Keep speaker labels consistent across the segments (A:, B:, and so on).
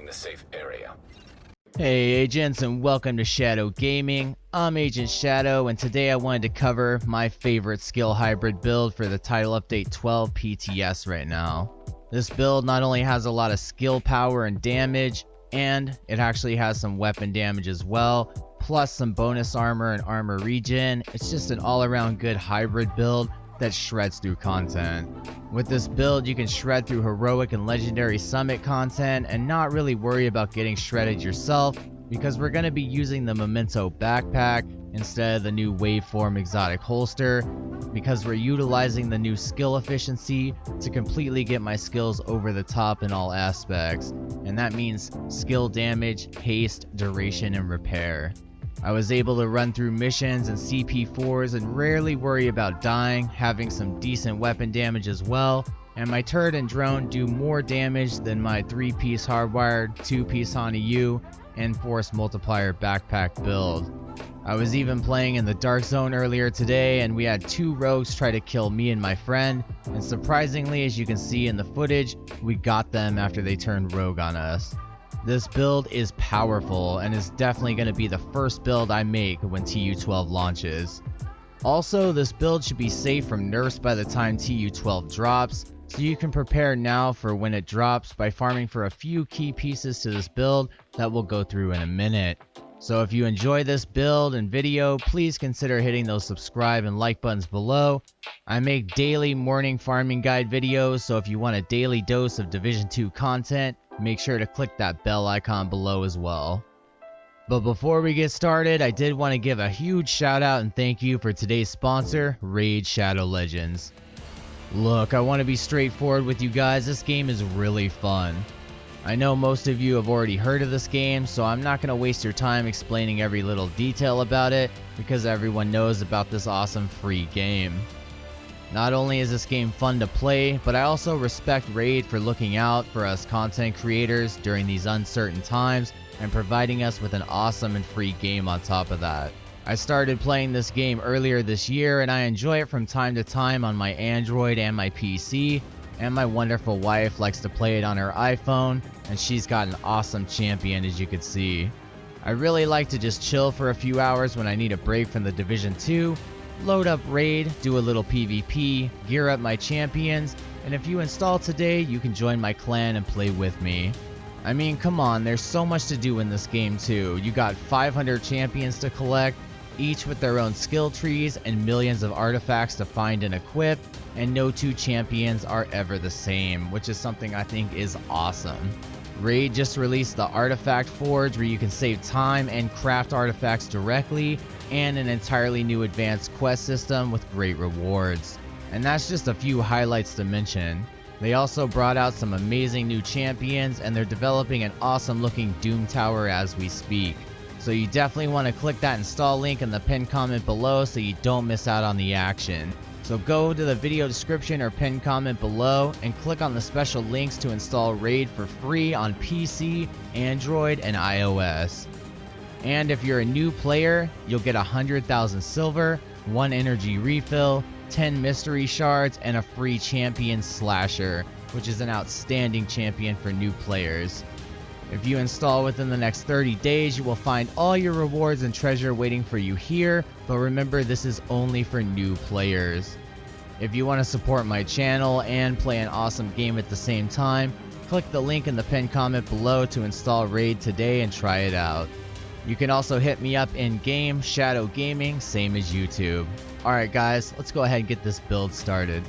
A: the safe area.
B: Hey agents, and welcome to Shadow Gaming. I'm Agent Shadow, and today I wanted to cover my favorite skill hybrid build for the Title Update 12 PTS right now. This build not only has a lot of skill power and damage, and it actually has some weapon damage as well, plus some bonus armor and armor regen. It's just an all-around good hybrid build that shreds through content. With this build, you can shred through heroic and legendary summit content and not really worry about getting shredded yourself, because we're going to be using the Memento Backpack instead of the new waveform exotic holster, because we're utilizing the new skill efficiency to completely get my skills over the top in all aspects, and that means skill damage, haste, duration, and repair. I was able to run through missions and CP4s and rarely worry about dying, having some decent weapon damage as well, and my turret and drone do more damage than my 3-piece hardwired, 2-piece HANA U, and force multiplier backpack build. I was even playing in the dark zone earlier today, and we had 2 rogues try to kill me and my friend, and surprisingly, as you can see in the footage, we got them after they turned rogue on us. This build is powerful and is definitely going to be the first build I make when TU12 launches. Also, this build should be safe from nerfs by the time TU12 drops, so you can prepare now for when it drops by farming for a few key pieces to this build that we'll go through in a minute. So if you enjoy this build and video, please consider hitting those subscribe and like buttons below. I make daily morning farming guide videos, so if you want a daily dose of Division 2 content, make sure to click that bell icon below as well. But before we get started, I did want to give a huge shout out and thank you for today's sponsor, Raid Shadow Legends. Look, I want to be straightforward with you guys, this game is really fun. I know most of you have already heard of this game, so I'm not going to waste your time explaining every little detail about it, because everyone knows about this awesome free game. Not only is this game fun to play, but I also respect Raid for looking out for us content creators during these uncertain times and providing us with an awesome and free game on top of that. I started playing this game earlier this year, and I enjoy it from time to time on my Android and my PC, and my wonderful wife likes to play it on her iPhone, and she's got an awesome champion, as you can see. I really like to just chill for a few hours when I need a break from the Division 2, load up Raid, do a little PvP, gear up my champions, and if you install today, you can join my clan and play with me. I mean, come on, there's so much to do in this game too. You got 500 champions to collect, each with their own skill trees and millions of artifacts to find and equip, and no 2 champions are ever the same, which is something I think is awesome. Raid just released the Artifact Forge, where you can save time and craft artifacts directly, and an entirely new advanced quest system with great rewards. And that's just a few highlights to mention. They also brought out some amazing new champions, and they're developing an awesome looking Doom Tower as we speak. So you definitely want to click that install link in the pinned comment below so you don't miss out on the action. So go to the video description or pinned comment below and click on the special links to install Raid for free on PC, Android, and iOS. And if you're a new player, you'll get 100,000 silver, 1 energy refill, 10 mystery shards, and a free champion slasher, which is an outstanding champion for new players. If you install within the next 30 days, you will find all your rewards and treasure waiting for you here, but remember, this is only for new players. If you want to support my channel and play an awesome game at the same time, click the link in the pinned comment below to install Raid today and try it out. You can also hit me up in game, Shadow Gaming, same as YouTube. Alright guys, let's go ahead and get this build started.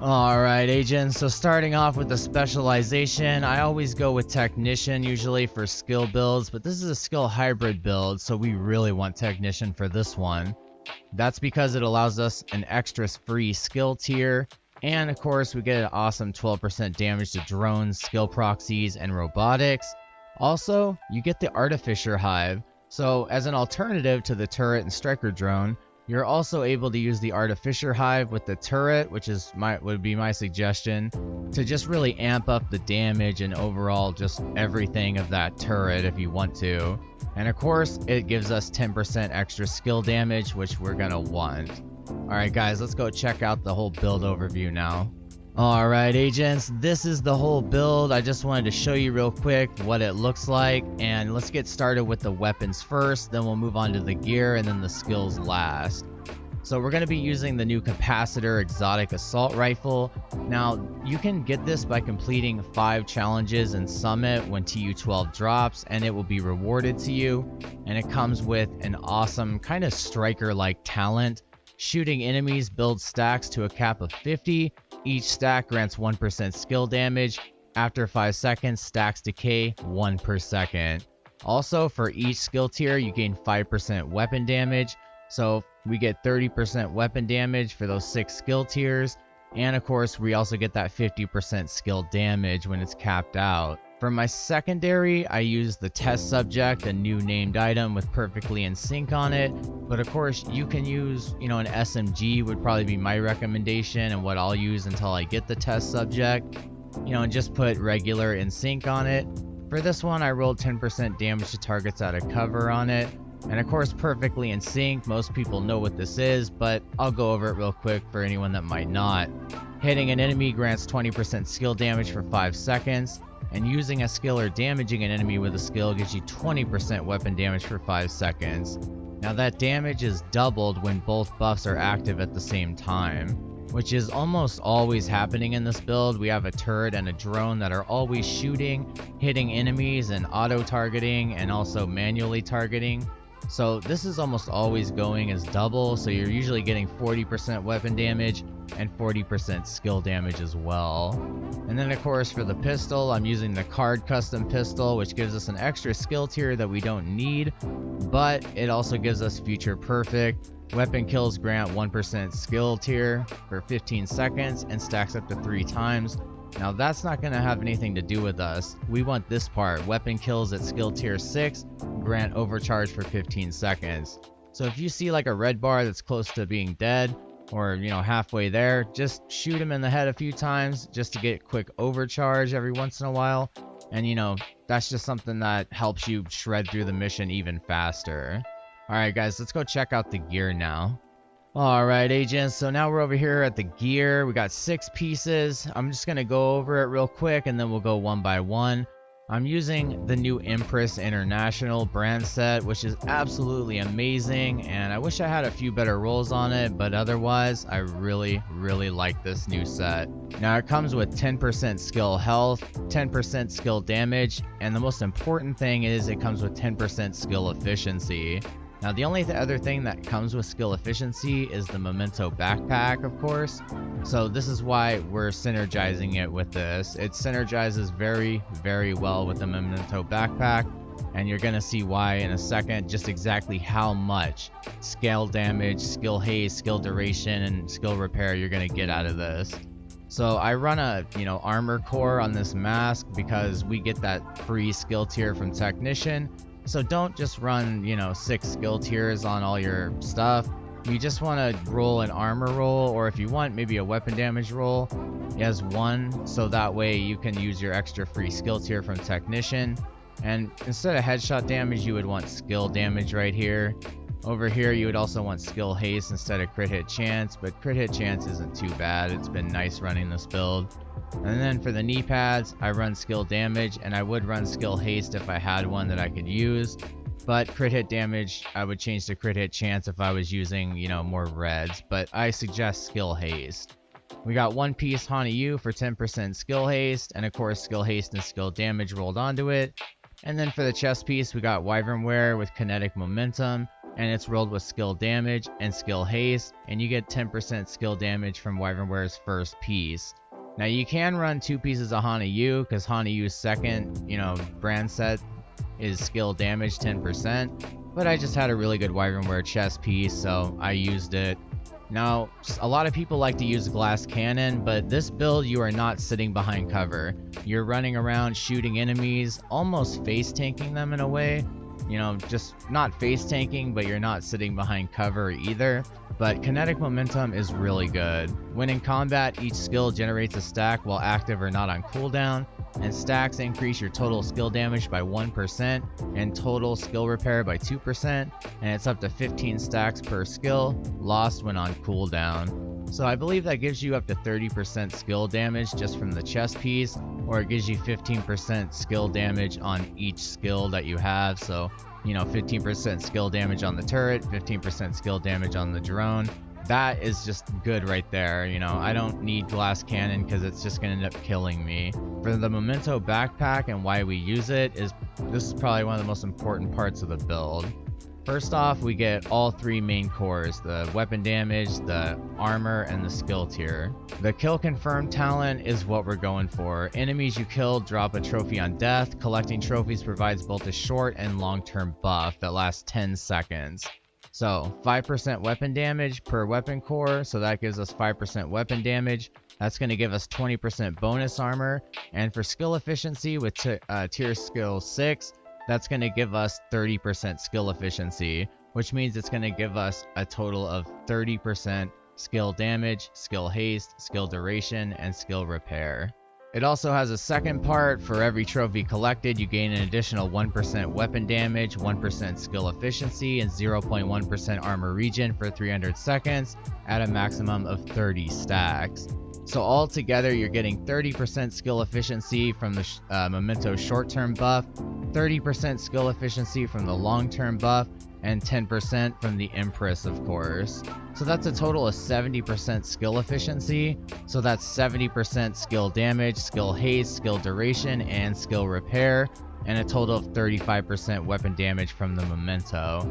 B: Alright agents, so starting off with the specialization, I always go with Technician usually for skill builds, but this is a skill hybrid build, so we really want Technician for this one. That's because it allows us an extra free skill tier, and of course we get an awesome 12% damage to drones, skill proxies, and robotics. Also, you get the Artificer Hive, so as an alternative to the turret and striker drone, you're also able to use the Artificer Hive with the turret, which would be my suggestion, to just really amp up the damage and overall just everything of that turret if you want to. And of course, it gives us 10% extra skill damage, which we're gonna want. Alright guys, let's go check out the whole build overview now. Alright agents, this is the whole build. I just wanted to show you real quick what it looks like, and let's get started with the weapons first, then we'll move on to the gear and then the skills last. So we're going to be using the new CAPACITOR exotic assault rifle. Now you can get this by completing 5 challenges in Summit when TU12 drops, and it will be rewarded to you, and it comes with an awesome kind of striker like talent. Shooting enemies builds stacks to a cap of 50. Each stack grants 1% skill damage. After 5 seconds, stacks decay 1 per second. Also, for each skill tier, you gain 5% weapon damage. So we get 30% weapon damage for those 6 skill tiers. And of course, we also get that 50% skill damage when it's capped out. For my secondary, I use the test subject, a new named item with perfectly in sync on it. But of course, you can use, an SMG would probably be my recommendation and what I'll use until I get the test subject. And just put regular in sync on it. For this one, I rolled 10% damage to targets out of cover on it. And of course, perfectly in sync, most people know what this is, but I'll go over it real quick for anyone that might not. Hitting an enemy grants 20% skill damage for 5 seconds, and using a skill or damaging an enemy with a skill gives you 20% weapon damage for 5 seconds. Now that damage is doubled when both buffs are active at the same time, which is almost always happening in this build. We have a turret and a drone that are always shooting, hitting enemies, and auto-targeting, and also manually targeting. So this is almost always going as double, so you're usually getting 40% weapon damage and 40% skill damage as well. And then of course for the pistol, I'm using the card custom pistol, which gives us an extra skill tier that we don't need, but it also gives us future perfect. Weapon kills grant 1% skill tier for 15 seconds and stacks up to 3 times. Now that's not going to have anything to do with us. We want this part. Weapon kills at skill tier 6 grant overcharge for 15 seconds. So if you see like a red bar that's close to being dead, or halfway there, just shoot him in the head a few times just to get quick overcharge every once in a while. And that's just something that helps you shred through the mission even faster. Alright guys, let's go check out the gear now. Alright agents, so now we're over here at the gear. We got 6 pieces. I'm just going to go over it real quick and then we'll go one by one. I'm using the new Empress International brand set, which is absolutely amazing, and I wish I had a few better rolls on it, but otherwise I really like this new set. Now it comes with 10% skill health, 10% skill damage, and the most important thing is it comes with 10% skill efficiency. Now the only other thing that comes with skill efficiency is the Memento Backpack, of course. So this is why we're synergizing it with this. It synergizes very well with the Memento Backpack, and you're going to see why in a second, just exactly how much scale damage, skill haste, skill duration, and skill repair you're going to get out of this. So I run a armor core on this mask because we get that free skill tier from Technician. So don't just run, 6 skill tiers on all your stuff. You just want to roll an armor roll, or if you want, maybe a weapon damage roll as 1, so that way you can use your extra free skill tier from Technician. And instead of headshot damage, you would want skill damage right here. Over here, you would also want skill haste instead of crit hit chance, but crit hit chance isn't too bad. It's been nice running this build. And then for the knee pads, I run skill damage, and I would run skill haste if I had one that I could use. But crit hit damage, I would change to crit hit chance if I was using, more reds. But I suggest skill haste. We got 1 piece HANA U for 10% skill haste, and of course skill haste and skill damage rolled onto it. And then for the chest piece, we got Wyvern wear with kinetic momentum, and it's rolled with skill damage and skill haste, and you get 10% skill damage from Wyvern wear's first piece. Now you can run 2 pieces of HANA U, because HANA U's second, brand set is skill damage 10%, but I just had a really good Wyvern wear chest piece, so I used it. Now, a lot of people like to use glass cannon, but this build you are not sitting behind cover. You're running around shooting enemies, almost face tanking them in a way. Just not face tanking, but you're not sitting behind cover either. But kinetic momentum is really good. When in combat, each skill generates a stack while active or not on cooldown, and stacks increase your total skill damage by 1% and total skill repair by 2%, and it's up to 15 stacks per skill, lost when on cooldown. So I believe that gives you up to 30% skill damage just from the chest piece, or it gives you 15% skill damage on each skill that you have. So, you know, 15% skill damage on the turret, 15% skill damage on the drone. That is just good right there. You know, I don't need glass cannon because it's just going to end up killing me. For the Memento Backpack and why we use it is, this is probably one of the most important parts of the build. First off, we get all three main cores, the weapon damage, the armor, and the skill tier. The kill confirm talent is what we're going for. Enemies you kill drop a trophy on death. Collecting trophies provides both a short and long-term buff that lasts 10 seconds. So 5% weapon damage per weapon core, so that gives us 5% weapon damage. That's going to give us 20% bonus armor. And for skill efficiency with tier skill 6, that's going to give us 30% skill efficiency, which means it's going to give us a total of 30% skill damage, skill haste, skill duration, and skill repair. It also has a second part. For every trophy collected, you gain an additional 1% weapon damage, 1% skill efficiency, and 0.1% armor regen for 300 seconds at a maximum of 30 stacks. So altogether, you're getting 30% skill efficiency from the Memento short-term buff, 30% skill efficiency from the long-term buff, and 10% from the Empress, of course. So that's a total of 70% skill efficiency. So that's 70% skill damage, skill haste, skill duration, and skill repair, and a total of 35% weapon damage from the Memento.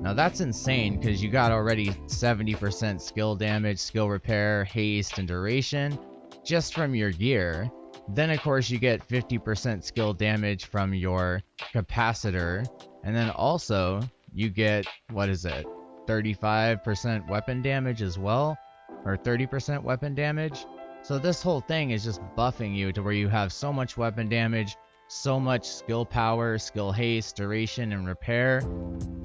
B: Now that's insane because you got already 70% skill damage, skill repair, haste, and duration just from your gear. Then of course you get 50% skill damage from your capacitor, and then also you get, what is it, 35% weapon damage as well, or 30% weapon damage. So this whole thing is just buffing you to where you have so much weapon damage, so much skill power, skill haste, duration, and repair.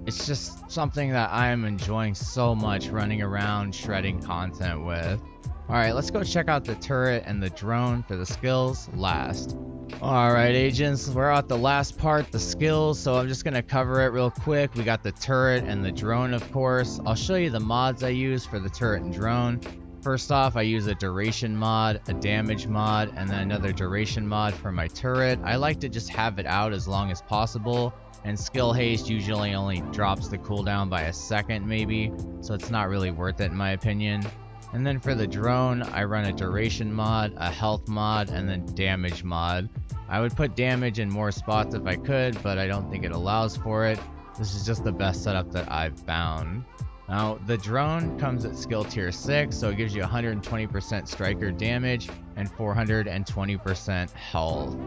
B: It's just something that I am enjoying so much running around shredding content with. Alright, let's go check out the turret and the drone for the skills last. Alright agents, we're at the last part, the skills, so I'm just going to cover it real quick. We got the turret and the drone, of course. I'll show you the mods I use for the turret and drone. First off, I use a duration mod, a damage mod, and then another duration mod for my turret. I like to just have it out as long as possible, and skill haste usually only drops the cooldown by a second maybe, so it's not really worth it in my opinion. And then for the drone, I run a duration mod, a health mod, and then damage mod. I would put damage in more spots if I could, but I don't think it allows for it. This is just the best setup that I've found. Now, the drone comes at skill tier 6, so it gives you 120% striker damage and 420% health.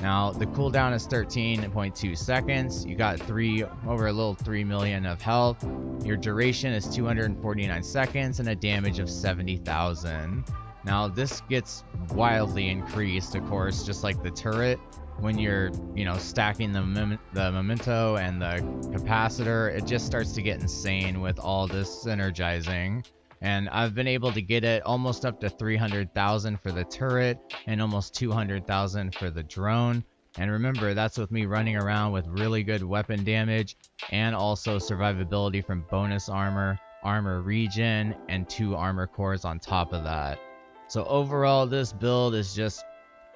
B: Now, the cooldown is 13.2 seconds. You got over a little 3 million of health. Your duration is 249 seconds and a damage of 70,000. Now, this gets wildly increased, of course, just like the turret. When you're, stacking the Memento and the capacitor, it just starts to get insane with all this synergizing. And I've been able to get it almost up to 300,000 for the turret and almost 200,000 for the drone. And remember, that's with me running around with really good weapon damage and also survivability from bonus armor, armor regen, and 2 armor cores on top of that. So overall, this build is just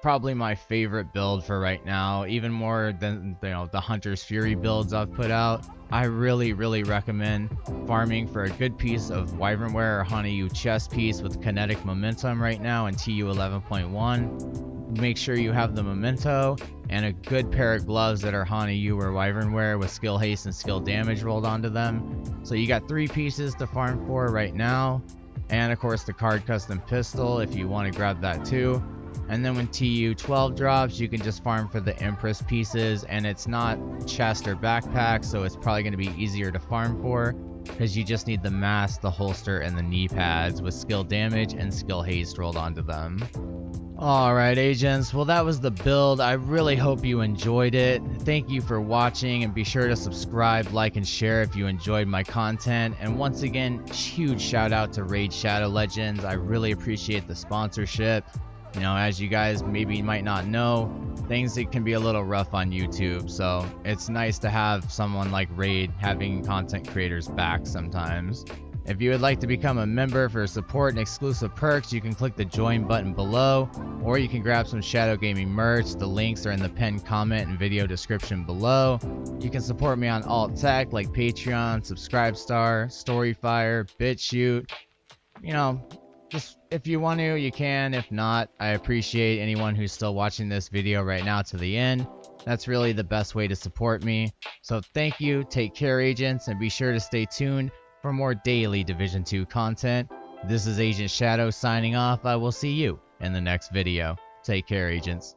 B: probably my favorite build for right now, even more than the Hunter's Fury builds I've put out. I really recommend farming for a good piece of WYVERN or HANA U chest piece with kinetic momentum right now in TU 11.1. Make sure you have the Memento and a good pair of gloves that are HANA U or WYVERN with skill haste and skill damage rolled onto them. So you got 3 pieces to farm for right now, and of course the card custom pistol if you want to grab that too. And then when TU 12 drops, you can just farm for the Empress pieces, and it's not chest or backpack, so it's probably going to be easier to farm for because you just need the mask, the holster, and the knee pads with skill damage and skill haste rolled onto them. Alright agents, well that was the build. I really hope you enjoyed it. Thank you for watching, and be sure to subscribe, like, and share if you enjoyed my content. And once again, huge shout out to Raid Shadow Legends. I really appreciate the sponsorship. As you guys maybe might not know, things that can be a little rough on YouTube, so it's nice to have someone like Raid having content creators back sometimes. If you would like to become a member for support and exclusive perks, you can click the join button below, or you can grab some Shadow Gaming merch. The links are in the pinned comment and video description below. You can support me on alt tech like Patreon, Subscribestar, Storyfire, BitChute. You know, just if you want to, you can. If not, I appreciate anyone who's still watching this video right now to the end. That's really the best way to support me. So thank you, take care agents, and be sure to stay tuned for more daily Division 2 content. This is Agent Shadow signing off. I will see you in the next video. Take care agents.